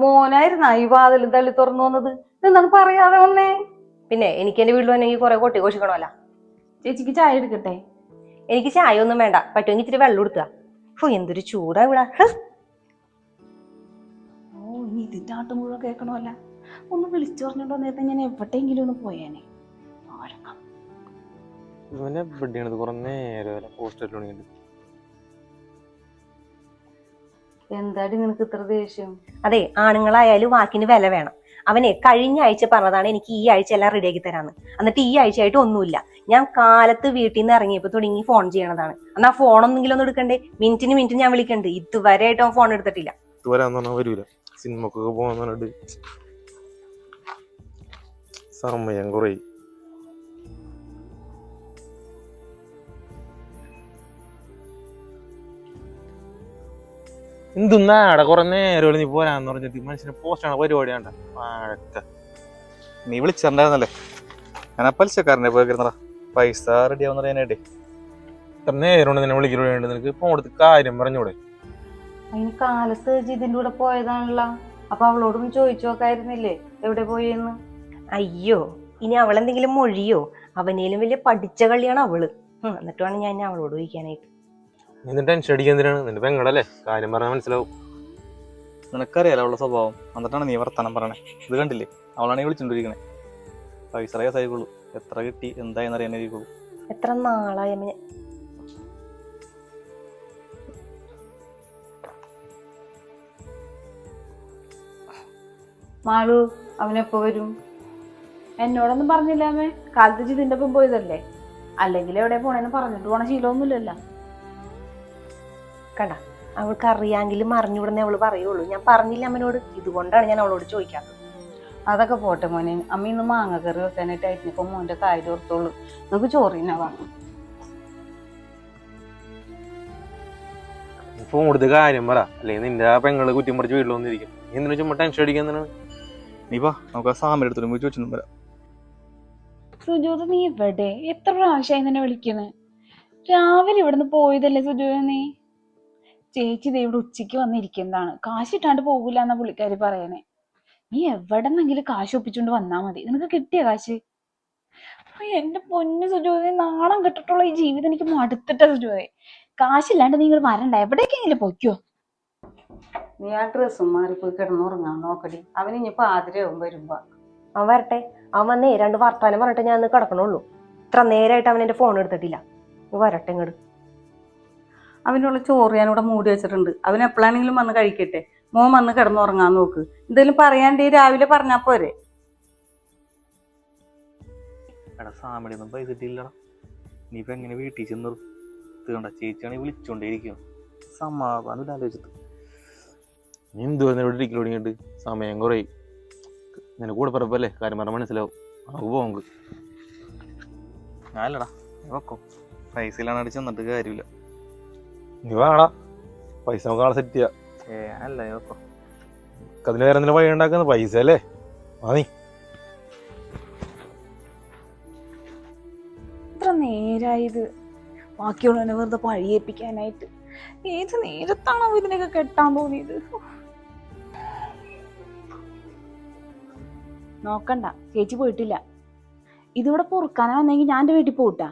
മോനായിരുന്ന ഈ വാതിലും തള്ളി തുറന്നു വന്നത്. എന്താണ് പറയാതെ വന്നേ? പിന്നെ എനിക്ക് എന്റെ വീട്ടിൽ വന്നെങ്കിൽ കുറെ കൊട്ടി കോഷിക്കണമല്ല. ചേച്ചിക്ക് ചായ എടുക്കട്ടെ? എനിക്ക് ചായ ഒന്നും വേണ്ട, പറ്റുമെങ്കിൽ ഇച്ചിരി വെള്ളം കൊടുക്കുക. എന്തൊരു ചൂടാ ഇവിടെ. ഓ ഇനി ഇതിന്റെ ആട്ട് മുഴുവൻ കേൾക്കണമല്ല. ഒന്ന് വിളിച്ചു പറഞ്ഞിട്ടോ നേരത്തെ ഞാൻ എവിടെയെങ്കിലും ഒന്ന് പോയേനെ. എന്താടി നിനക്ക് ഇത്ര ദേഷ്യം? അതെ, ആണുങ്ങളായാലും വാക്കിന് വില വേണം. അവനെ കഴിഞ്ഞ ആഴ്ച പറഞ്ഞതാണ് എനിക്ക് ഈ ആഴ്ച എല്ലാം റെഡിയാക്കി തരാന്ന്. എന്നിട്ട് ഈ ആഴ്ചയായിട്ട് ഒന്നുമില്ല. ഞാൻ കാലത്ത് വീട്ടിൽ നിന്ന് ഇറങ്ങിയപ്പോ തുടങ്ങി ഫോൺ ചെയ്യണതാണ്. എന്നാ ഫോണൊന്നെങ്കിലും ഒന്ന് എടുക്കണ്ടേ? മിനിറ്റിന് ഞാൻ വിളിക്കണ്ട്. ഇതുവരെ ആയിട്ട് അവൻ ഫോൺ എടുത്തിട്ടില്ല. വരൂല സിനിമക്കൊക്കെ പോകാൻ സമയം കുറേ. എന്തുന്നാടെ കുറെ നേരം നീ പോരാന്ന് പറഞ്ഞിട്ട് മനുഷ്യനെ പോസ്റ്റാണ് പരിപാടി വേണ്ട. നീ വിളിച്ചിട്ടുണ്ടായിരുന്നല്ലേ? ഞാൻ പലിശക്കാരനെ പോയിരുന്നടാ, പൈസ റെഡി ആവുന്ന പറയാനായിട്ടേ. ഇത്ര നേരം കൊണ്ട് നിന്നെ വിളിക്കലുണ്ട്. നിനക്ക് ഫോൺ എടുത്ത് കാര്യം പറഞ്ഞൂടെ? അതിന് കാലത്ത് ഇതിന്റെ കൂടെ പോയതാണല്ലോ. അപ്പൊ അവളോടും ചോദിച്ചു നോക്കായിരുന്നില്ലേ എവിടെ പോയെന്ന്? അയ്യോ, ഇനി അവളെന്തെങ്കിലും മൊഴിയോ? അവനേലും വലിയ പഠിച്ച കളിയാണ് അവള്. എന്നിട്ട് വേണം ഞാൻ അവളോട് ചോദിക്കാനായിട്ട്. നീ ടെൻഷൻ അടിക്കാൻ എന്തിനാണ്? നിന്റെ പെങ്ങളല്ലേ, കാര്യം പറഞ്ഞാൽ മനസ്സിലാവും. നിനക്കറിയാലോ അവളുടെ സ്വഭാവം. എന്നിട്ടാണ് നീ വർത്താനം പറയണേ. ഇത് കണ്ടില്ലേ, അവളാണ് വിളിച്ചോണ്ടിരിക്കണേ. പൈസ കേസായിക്കോളൂ, എത്ര കിട്ടി എന്തായെന്ന് അറിയാനായിരിക്കുള്ളൂ. എത്ര നാളായ മാളു അവനെപ്പോ വരും? എന്നോടൊന്നും പറഞ്ഞില്ലാമേ. കാലത്ത് ജിതിന്റെ ഒപ്പം പോയതല്ലേ. അല്ലെങ്കിൽ എവിടെ പോണേന്ന് പറഞ്ഞിട്ട് പോണ ശീലമൊന്നുമില്ലല്ലോ. കണ്ട, അവൾക്ക് അറിയാമെങ്കിലും അറിഞ്ഞുവിടുന്നേ അവള് പറയുള്ളൂ. ഞാൻ പറഞ്ഞില്ല അമ്മനോട്. ഇതുകൊണ്ടാണ് ഞാൻ അവളോട് ചോദിക്കാത്തത്. അതൊക്കെ പോട്ടെ മോനെ. അമ്മ ഇന്ന് മാങ്ങ കറി വെക്കാനായിട്ടായിട്ട് ഇപ്പൊ മോന്റെ കാര്യം ഓർത്തോളൂ. നമുക്ക് ചോറിനാ വാങ്ങും. ഫോൺ കൊടുത്ത് കാര്യം പറ, അല്ലെങ്കിൽ നിന്റെ ആ പെങ്ങള് കുറ്റം പറിച്ച് വീട്ടിൽ വന്നിരിക്കും. നീ എന്തിനാ ചുമ്മാ ടെൻഷൻ അടിക്കാൻ? നീ വാ, നമുക്ക് ആ സാമ്യം എടുത്തിട്ട് പോയി ചോദിച്ചൊന്നും വരാം. സുജോത് നീ ഇവിടെ എത്ര പ്രാവശ്യമായി തന്നെ വിളിക്കണ്? രാവിലെ ഇവിടുന്ന് പോയതല്ലേ സുജോത നീ? ചേച്ചി ദേ ഇവിടെ ഉച്ചയ്ക്ക് വന്നിരിക്കുന്നതാണ്. കാശിട്ടാണ്ട് പോകൂല എന്നാ പുള്ളിക്കാരി പറയണേ. നീ എവിടെന്നെങ്കിലും കാശ് ഒപ്പിച്ചോണ്ട് വന്നാ മതി. നിനക്ക് കിട്ടിയ കാശ്? എന്റെ പൊന്നു സുജോതെ, നാണം കെട്ടിട്ടുള്ള ഈ ജീവിതം എനിക്ക് മടുത്തിട്ട സുജോതെ. കാശില്ലാണ്ട് നീ ഇങ്ങോട്ട് വരണ്ട, എവിടേക്കെങ്കിലും പൊയ്ക്കോ. നീ ആ ഡ്രസ്സും മാറിപ്പോയി കിടന്നുറങ്ങാൻ നോക്കടി. അവന് ഇനിയിപ്പോ ആതിരയാവും വരുമ്പോ. അവൻ വരട്ടെ. അവൻ വന്നേ 2 വർത്താനം പറഞ്ഞിട്ട് ഞാൻ കിടക്കണുള്ളൂ. ഇത്ര നേരമായിട്ട് അവൻ എന്റെ ഫോൺ എടുത്തിട്ടില്ല. വരട്ടെ ഇങ്ങോട്ട്. അവനുള്ള ചോറ് ഞാനിവിടെ മൂടി വെച്ചിട്ടുണ്ട്. അവൻ എപ്പോഴാണെങ്കിലും വന്ന് കഴിക്കട്ടെ. മോൻ വന്ന് കിടന്നുറങ്ങാൻ നോക്ക്. എന്തെങ്കിലും പറയാണ്ട് രാവിലെ പറഞ്ഞാ പോരെ? എടാ സാമടിയൊന്നും പൈസ കിട്ടിയില്ലടാ. നീ ഇപ്പൊ എങ്ങനെ വീട്ടിൽ ചെന്ന് കണ്ട? ചേച്ചിയാണെങ്കിൽ വിളിച്ചോണ്ടേയിരിക്കും. സമാധാനം ഇല്ല ആലോചിച്ചിട്ട്. നീ എന്തുവരെ ഇവിടെ ഇരിക്കൽ തുടങ്ങിയിട്ട് സമയം കുറേ. നിന്റെ കൂടെ പറപ്പല്ലേ, കാര്യം പറഞ്ഞാൽ മനസ്സിലാവും. നമുക്ക് പോകാം. ഞാനല്ലടാ, വെക്കോ. പൈസ ഇല്ലാണ്ട് ചെന്നിട്ട് കാര്യമില്ല. നീ വാടാ, പൈസ നമുക്ക് ആളെ സെറ്റ് ചെയ്യാം. അല്ല വെക്കോ. അതിന് വേറെ എന്തെങ്കിലും വഴി ഉണ്ടാക്കുന്ന പൈസ അല്ലേ? നീ ഇത്ര നേരായത് ബാക്കിയുള്ളവനെ വെറുതെ പഴിയേപ്പിക്കാനായിട്ട്. ഏത് നേരത്താണോ ഇതിനൊക്കെ കെട്ടാൻ തോന്നിയത്? നോക്കണ്ട, ചേച്ചി പോയിട്ടില്ല. ഇതിവിടെ പൊറുക്കാനാ വന്നെങ്കിൽ ഞാൻ എൻ്റെ വീട്ടിൽ പോട്ടാ.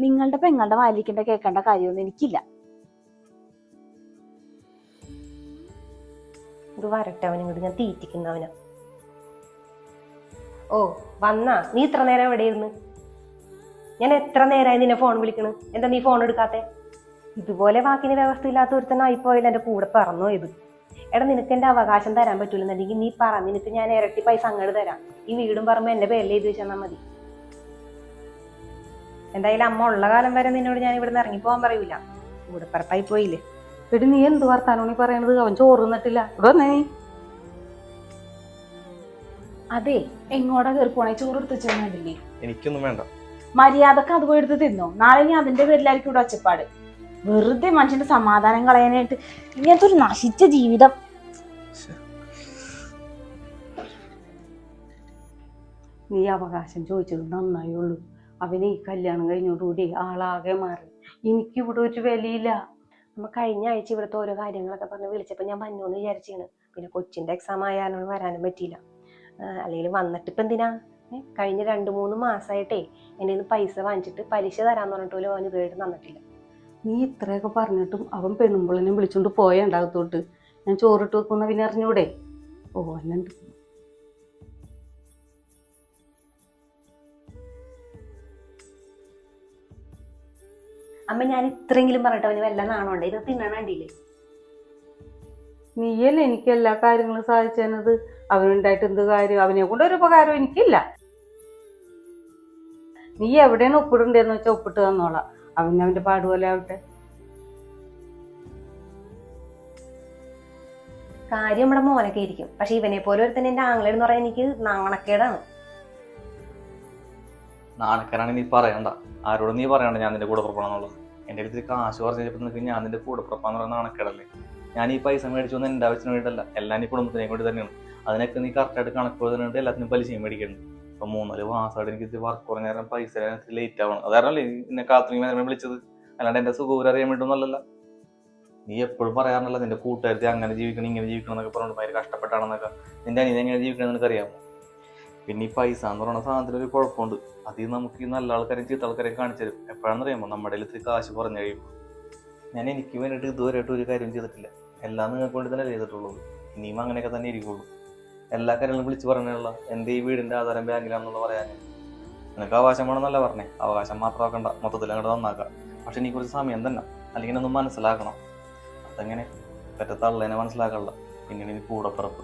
നിങ്ങളുടെ പെങ്ങളുടെ വാലിക്കേണ്ട കേൾക്കേണ്ട കാര്യമൊന്നും എനിക്കില്ല. ഇത് വരട്ടെ, അവൻ ഇങ്ങോട്ട് ഞാൻ തീറ്റിക്കുന്നവനാ. ഓ വന്നാ? നീ ഇത്ര നേരം എവിടെയിരുന്നു? ഞാൻ എത്ര നേരമായി നിന്നെ ഫോൺ വിളിക്കണ്? എന്താ നീ ഫോൺ എടുക്കാത്തെ? ഇതുപോലെ വാക്കിന് വ്യവസ്ഥ ഇല്ലാത്ത ഒരുത്തനായിപ്പോയാൽ എന്റെ കൂടെ പറന്നോ ഇത്. എടാ, നിനക്ക് എന്റെ അവകാശം തരാൻ പറ്റൂലെന്നുണ്ടെങ്കിൽ നീ പറ. നിനക്ക് ഞാൻ ഇരട്ടി പൈസ അങ്ങോട്ട് തരാം. ഈ വീടും പറമ്പോ എന്റെ പേരിൽ എഴുതി വെച്ചാൽ മതി. എന്തായാലും അമ്മ ഉള്ള കാലം വരെ നിന്നോട് ഞാൻ ഇവിടുന്ന് ഇറങ്ങിപ്പോവാൻ പറയൂല. കൂടെ പറപ്പായി പോയില്ലേ. എടി നീ എന്ത് വർത്താനോ നീ പറയണത്? അവൻ ചോറ് തിന്നിട്ടില്ല. ഇവിടെ വന്നേ. അതെ, എങ്ങോട്ടാ കയറി പോണേ? ചോറ് എടുത്ത് വെച്ചില്ലേ? എനിക്കൊന്നും വേണ്ട. മര്യാദക്ക് അത് പോയി എടുത്ത് തിന്നോ. നാളെ ഇനി അതിന്റെ പേരിലായിരിക്കും ഇവിടെ ഒച്ചപ്പാട്. വെറുതെ മനുഷ്യന്റെ സമാധാനം കളയാനായിട്ട് ഇങ്ങനത്തെ ഒരു നശിച്ച ജീവിതം. നീ അവകാശം ചോദിച്ചത് നന്നായുള്ളൂ. അവന് ഈ കല്യാണം കഴിഞ്ഞോടുകൂടി ആളാകെ മാറി. എനിക്കിവിടെ ഒരു വിലയില്ല. നമ്മ കഴിഞ്ഞ ആഴ്ച ഇവിടുത്തെ ഓരോ കാര്യങ്ങളൊക്കെ പറഞ്ഞ് വിളിച്ചപ്പോ ഞാൻ വന്നോന്ന് വിചാരിച്ചാണ്. പിന്നെ കൊച്ചിൻ്റെ എക്സാം ആയാലും വരാനും പറ്റിയില്ല. അല്ലെങ്കിൽ വന്നിട്ട് ഇപ്പം എന്തിനാ? കഴിഞ്ഞ 2-3 മാസമായിട്ടേ എൻ്റെ നിന്ന് പൈസ വാങ്ങിച്ചിട്ട് പലിശ തരാമെന്ന് പറഞ്ഞിട്ട് പോലും അവൻ ഇതുവരെയായിട്ട് തന്നിട്ടില്ല. നീ ഇത്രയൊക്കെ പറഞ്ഞിട്ടും അവൻ പെണ്ണുമ്പിളിനെ വിളിച്ചോണ്ട് പോയണ്ടാകത്തോട്ട്. ഞാൻ ചോറിട്ട് വെക്കുന്ന പിന്നെ അറിഞ്ഞൂടെ? ഓ അന്നുണ്ട്. അമ്മ ഞാൻ ഇത്രയെങ്കിലും പറഞ്ഞിട്ട് അവന് വല്ല നാണമുണ്ട്? ഇത് തിന്നണണ്ടില്ലേ? നീയല്ലേ എനിക്ക് എല്ലാ കാര്യങ്ങളും സാധിച്ചത്. അവനുണ്ടായിട്ട് എന്ത് കാര്യം? അവനെ കൊണ്ട് ഒരു ഉപകാരം എനിക്കില്ല. നീ എവിടെയാണ് ഒപ്പിടണ്ടേന്ന് വെച്ചാൽ ഒപ്പിട്ട് തന്നോളാം. അവന്റെ പാടുപോലെ ആവട്ടെ. കാര്യം നമ്മുടെ മോനൊക്കെ ഇരിക്കും, പക്ഷെ ഇവനെ പോലെ ഒരുത്തന്നെ എൻ്റെ ആങ്ങളെന്ന് പറയാൻ എനിക്ക് നാണക്കേടാണ്. നാണക്കാരാണ് നീ പറയണ്ട, ആരോടും നീ പറയണ്ട ഞാൻ നിന്റെ കൂടെ പുറപ്പെടാന്നുള്ളത്. എൻ്റെ അടുത്ത് കാശ് പറഞ്ഞപ്പോൾ നിനക്ക് ഞാൻ നിന്റെ കൂടെ പുറപ്പാന്ന് പറയുന്ന നാണക്കേടല്ലേ? ഞാൻ ഈ പൈസ മേടിച്ചൊന്നും എൻ്റെ ആവശ്യത്തിന് വേണ്ടിയിട്ടല്ല, എല്ലാം ഈ കുടുംബത്തിനെ വേണ്ടി തന്നെയാണ്. അതിനൊക്കെ നീ കറക്റ്റായിട്ട് കണക്ക് കൊടുത്തിട്ടുണ്ട്, എല്ലാത്തിനും പലിശയും മേടിക്കുന്നുണ്ട്. ഇപ്പം 3-4 മാസമായിട്ട് എനിക്ക് വർക്ക് കുറഞ്ഞ നേരം പൈസ ലേറ്റ് ആവണം. അതാരണല്ലേ എന്നെ കാത്തിരിക്കും നേരം വിളിച്ചത്, അല്ലാണ്ട് എൻ്റെ സുഖം അറിയാൻ വേണ്ടിയൊന്നുമല്ലല്ലോ. നീ എപ്പോഴും പറയാറുണ്ടല്ലോ നിന്റെ കൂട്ടുകാരത്തെ അങ്ങനെ ജീവിക്കണം ഇങ്ങനെ ജീവിക്കണം എന്നൊക്കെ പറഞ്ഞിട്ട് ഭയങ്കര കഷ്ടപ്പെട്ടാണെന്നൊക്കെ. നിന്റെ അനിയനെ എങ്ങനെ ജീവിക്കണം നിനക്ക് അറിയാമോ? പിന്നെ ഈ പൈസ എന്ന് പറയുന്ന സാധനത്തിന് ഒരു കുഴപ്പമുണ്ട്. അതിൽ നമുക്ക് ഈ നല്ല ആൾക്കാരെയും ചീത്ത ആൾക്കാരെയും കാണിച്ചു തരും. എപ്പോഴാണെന്ന് അറിയാമോ? നമ്മുടെ കയ്യിൽ ഇത്തിരി കാശ് പറഞ്ഞു കഴിയുമ്പോൾ. ഞാൻ എനിക്ക് വേണ്ടിയിട്ട് ഇതുവരെയായിട്ട് ഒരു കാര്യം ചെയ്തിട്ടില്ല, എല്ലാം നിങ്ങൾക്ക് വേണ്ടി തന്നെ ചെയ്തിട്ടുള്ളത്. ഇനിയും അങ്ങനെയൊക്കെ തന്നെ ഇരിക്കുള്ളൂ. എല്ലാ കാര്യങ്ങളും വിളിച്ച് പറഞ്ഞുള്ള എൻ്റെ ഈ വീടിൻ്റെ ആധാരം ബാങ്കിലാണെന്നുള്ള പറയാൻ നിനക്ക് അവകാശം വേണമെന്നല്ല പറഞ്ഞേ. അവകാശം മാത്രമാക്കണ്ട, മൊത്തത്തിൽ അങ്ങോട്ട് നന്നാക്കാം. പക്ഷെ നീ കുറച്ച് സമയം തന്നെ, അല്ലെങ്കിൽ ഒന്നും മനസ്സിലാക്കണം. അതെങ്ങനെ പറ്റത്തള്ളേനെ മനസ്സിലാക്കാനുള്ള, പിന്നീട് കൂടെ പിറപ്പ്.